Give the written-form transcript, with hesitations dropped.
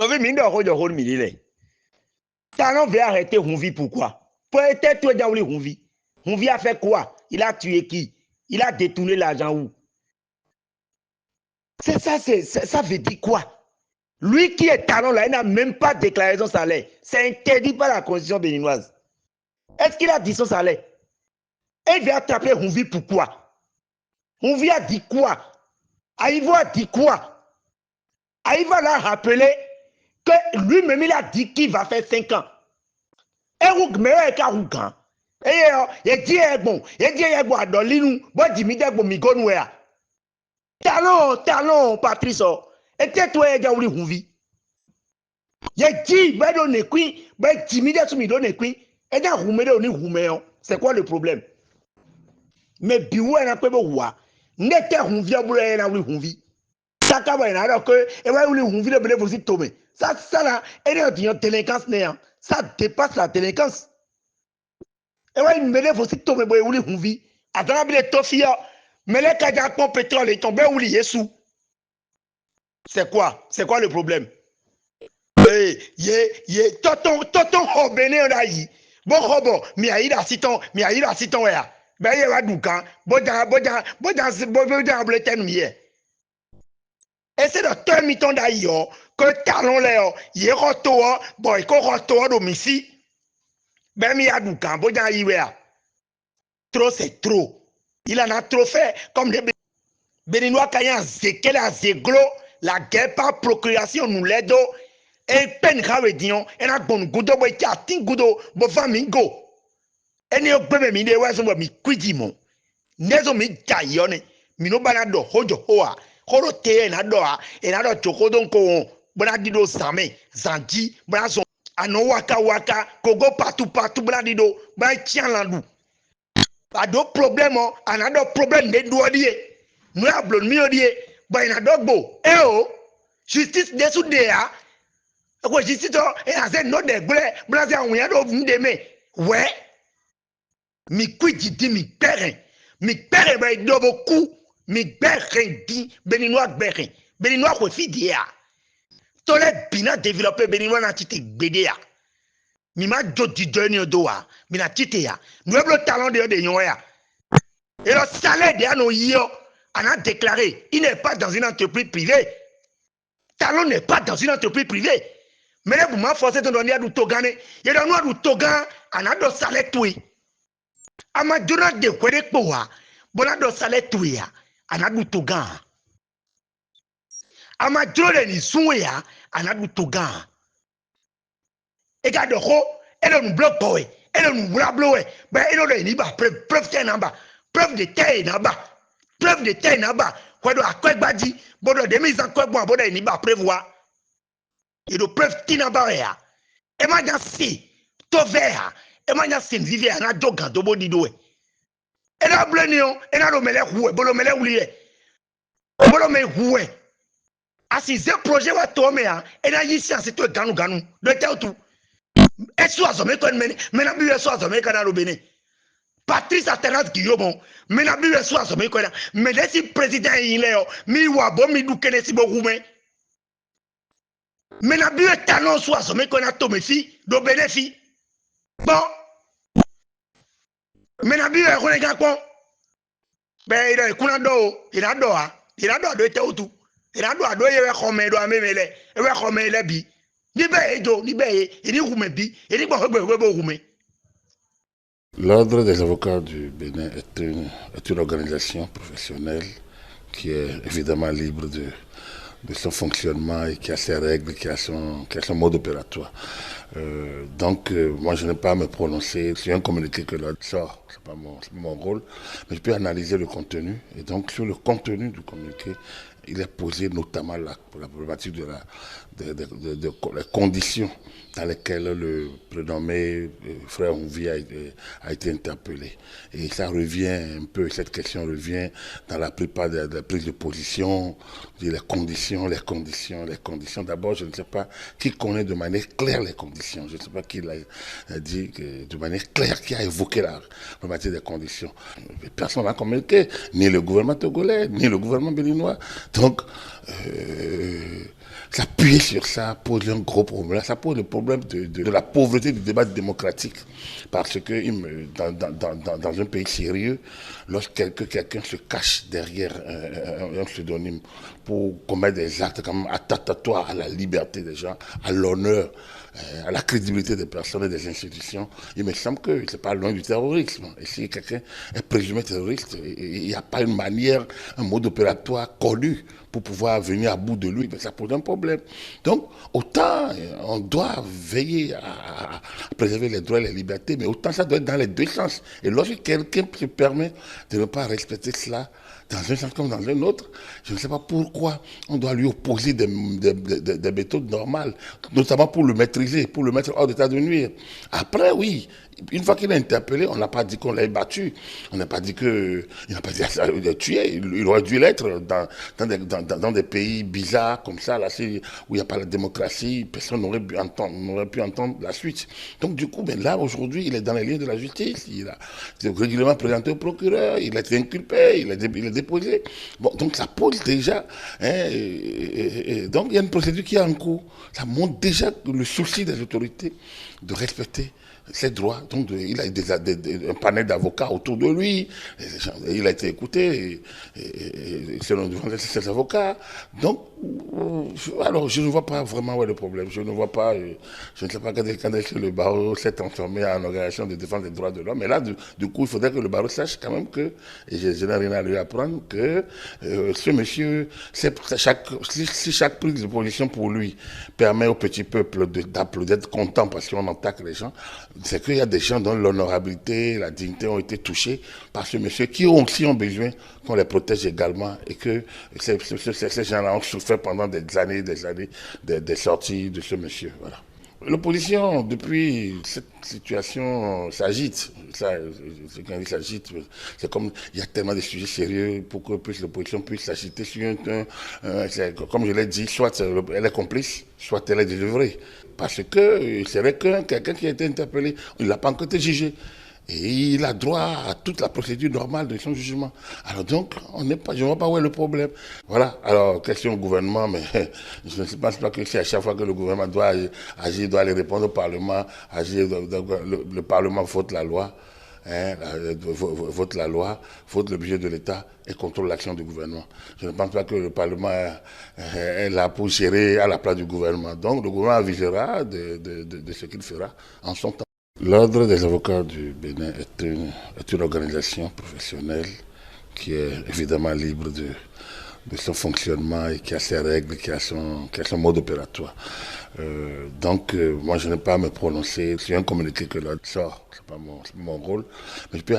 Novi mindo ho de hol milile. Talon veut arrêter Hunvi, pourquoi? Peut-être toi Daouli Hunvi. Hunvi a fait quoi? Il a tué qui? Il a détourné l'argent où? Ça veut dire quoi? Lui qui est talon là, il n'a même pas déclaré son salaire. C'est interdit par la constitution béninoise. Est-ce qu'il a dit son salaire? Il vient attraper Hunvi, pourquoi? Hunvi a dit quoi? Aïvo a dit quoi? Aïvo l'a rappelé que lui-même il a dit qu'il va faire 5 ans. Et vous mettez un rougan. Et dit bon, adolinu, bon dimide bon migonwea. Talon, Patrice. Et toi et Gaouli Hunvi. Il dit ben donne qui, ben dimide sous mi donne qui. Et dans Roumé on Roumé. C'est quoi le problème? Mais biwa na kwebo wa. N'était Hunvi a boule na Gaouli Hunvi. Ça ka ba na alors que et ouais Gaouli Hunvi le bénéfice aussi tomber. Ça là, et une délinquance néant. Ça dépasse la délinquance. Et ouais, il me faut aussi tomber boy ouli Hunvi. Attends, les tofia. Mais les cadres de pétrole est tombé ouli Yesu. C'est quoi? C'est quoi le problème? Toton hobene on a yi. Bon robo, mi aïda siton ya. Ben yé wa doukan. Bodan bleten miye. Et c'est de temps miton d'ailleurs que talon léo, yé rotoa, boy ko rotoa domicile. Ben mi a doukan, bodan yiwea. Trop, c'est trop. Il en a trop fait. Comme les Béninois Kayan Zekel à Zeglo, la guerre par procuration nous l'aide. Et peine grave dion, et la bonne goudo, boy, qui a tin goudo, bo famingo. Et n'y a pas mis des oiseaux, mi quidimo. Nezo mi jayone, mi no banado, hojo hoa, horo te en adoa, et nado chokodon ko, bonadido same, zanji, brazo, ano waka, kogo partout, bonadido, ba tian landou. A do problème, another problème de douadier. Nous avons mieux dit, bah il a d'ogbo. Eh oh, justice de soudéa. Quoi justice et a zé non de blé, blasé en rien d'où d'aimer. Ouais. Mi quiditi mi père. Mi père bah il doit beaucoup. Mi père dit Béninois bérin. Béninois quoi fidia. Tolé bina développé Béninois na tite bédéa. Mi ma jodi donné doa. Mi na tite ya. Nous avons le talent de yoya. Et le salaire de nos yo, on a déclaré, il n'est pas dans une entreprise privée. Talon n'est pas dans une entreprise privée. Mais là, vous m'avez forcé de donner à du Togan. Et dans nous, du Togan, on a de salaire tout. A ma donné de quoi de quoi. Bon, on a de salaire tout. On a du Togan. A ma donné de souya, on a du Togan. Et garde ho, elle nous bloque boy. Elle nous bloque. Ben, elle nous dit, preuve t'es en-bas. Preuve de terre là-bas. Preuve de terre là-bas. Quoi de quoi badi. Bon, de mise en quoi bon, bon, il va prévoir. Et de preuve t'es là-bas. Et moi, j'en sais. To vert. Et moi, j'en sais vivre à la dogan de body do. Et là, blenio. Et là, le mêlé roué. Bon, le mêlé oublié. Bon, le mêlé roué. Ah, si ce projet va tomber, et là, ici, c'est tout ganou. De tel tout. Et soit ça, mais quand même, mais la Bible soit ça, mais quand on béné. Patrice Atenas Guillaume, mais la Bible soit ça, mais quand mais si président il est, mi wa bon mi doukene si beaucoup mais. Mais la Bible talon soit ça, mais quand on tombe fi, do bénéfice. Bon. Mais la Bible est regarde quoi? Ben il est kunado, il a doa de te tout. Il a doa do yewe khome do amemele, yewe khome le bi. Ni be do, ni be, il ni rume bi, il ni bo rume. L'Ordre des avocats du Bénin est une organisation professionnelle qui est évidemment libre de son fonctionnement et qui a ses règles, qui a son mode opératoire. Moi, je n'ai pas à me prononcer sur un communiqué que l'ordre sort, c'est pas mon rôle, mais je peux analyser le contenu. Et donc, sur le contenu du communiqué, il est posé notamment la problématique des conditions dans lesquelles le prénommé frère Hunvi a été interpellé. Et ça revient un peu, cette question revient dans la plupart des prises de position, les conditions. D'abord, je ne sais pas qui connaît de manière claire les conditions. Je ne sais pas qui l'a dit de manière claire, qui a évoqué la problématique des conditions. Personne n'a communiqué, ni le gouvernement togolais, ni le gouvernement béninois. Donc, s'appuyer sur ça pose un gros problème. Ça pose le problème de la pauvreté du débat démocratique. Parce que dans un pays sérieux, lorsque quelqu'un se cache derrière un pseudonyme pour commettre des actes comme attentatoires à la liberté des gens, à l'honneur, à la crédibilité des personnes et des institutions, il me semble que c'est pas loin du terrorisme. Et si quelqu'un est présumé terroriste, il n'y a pas une manière, un mode opératoire connu pour pouvoir venir à bout de lui, ça pose un problème. Donc, autant on doit veiller à préserver les droits et les libertés, mais autant ça doit être dans les deux sens. Et lorsque quelqu'un se permet de ne pas respecter cela, dans un sens comme dans un autre, je ne sais pas pourquoi on doit lui opposer des méthodes normales, notamment pour le maîtriser, pour le mettre hors d'état de nuire. Après, oui, une fois qu'il est interpellé, on n'a pas dit qu'on l'ait battu, on n'a pas dit qu'il n'a pas dit qu'il l'a tué, il aurait dû l'être dans des pays bizarres comme ça, là, où il n'y a pas la démocratie, personne n'aurait pu entendre la suite. Donc du coup, là, aujourd'hui, il est dans les liens de la justice, il a régulièrement présenté au procureur, il a été inculpé, il est déposé. Bon, donc ça pose déjà, donc il y a une procédure qui est en cours. Ça montre déjà le souci des autorités de respecter ses droits. Donc il a un panel d'avocats autour de lui, il a été écouté selon ses avocats. Donc, alors je ne vois pas vraiment où est le problème. Je ne vois pas, je ne sais pas quand est-ce que le barreau s'est transformé en organisation de défense des droits de l'homme. Mais là, du coup, il faudrait que le barreau sache quand même que, et je n'ai rien à lui apprendre, que ce monsieur, si chaque prise de position pour lui permet au petit peuple d'être content parce qu'on attaque les gens, c'est qu'il y a des gens dont l'honorabilité, la dignité ont été touchés par ce monsieur qui aussi ont besoin qu'on les protège également et que ces gens-là ont souffert pendant des années des sorties de ce monsieur. Voilà. L'opposition, depuis cette situation, s'agite. Quand il s'agite, c'est comme il y a tellement de sujets sérieux pour que l'opposition puisse s'agiter sur comme je l'ai dit, soit elle est complice, soit elle est délivrée. Parce que c'est vrai que quelqu'un qui a été interpellé, il n'a pas encore été jugé. Et il a droit à toute la procédure normale de son jugement. Alors donc, je ne vois pas où est le problème. Voilà. Alors, question au gouvernement, mais je ne pense pas que si à chaque fois que le gouvernement doit agir, il doit aller répondre au Parlement, le Parlement vote la loi, vote la loi, vote le budget de l'État et contrôle l'action du gouvernement. Je ne pense pas que le Parlement est là pour gérer à la place du gouvernement. Donc, le gouvernement avisera de ce qu'il fera en son temps. L'Ordre des avocats du Bénin est une organisation professionnelle qui est évidemment libre de son fonctionnement et qui a ses règles, qui a son mode opératoire. Donc, moi, je n'ai pas à me prononcer sur un communiqué que l'Ordre sort. Ce n'est pas mon rôle. Mais je peux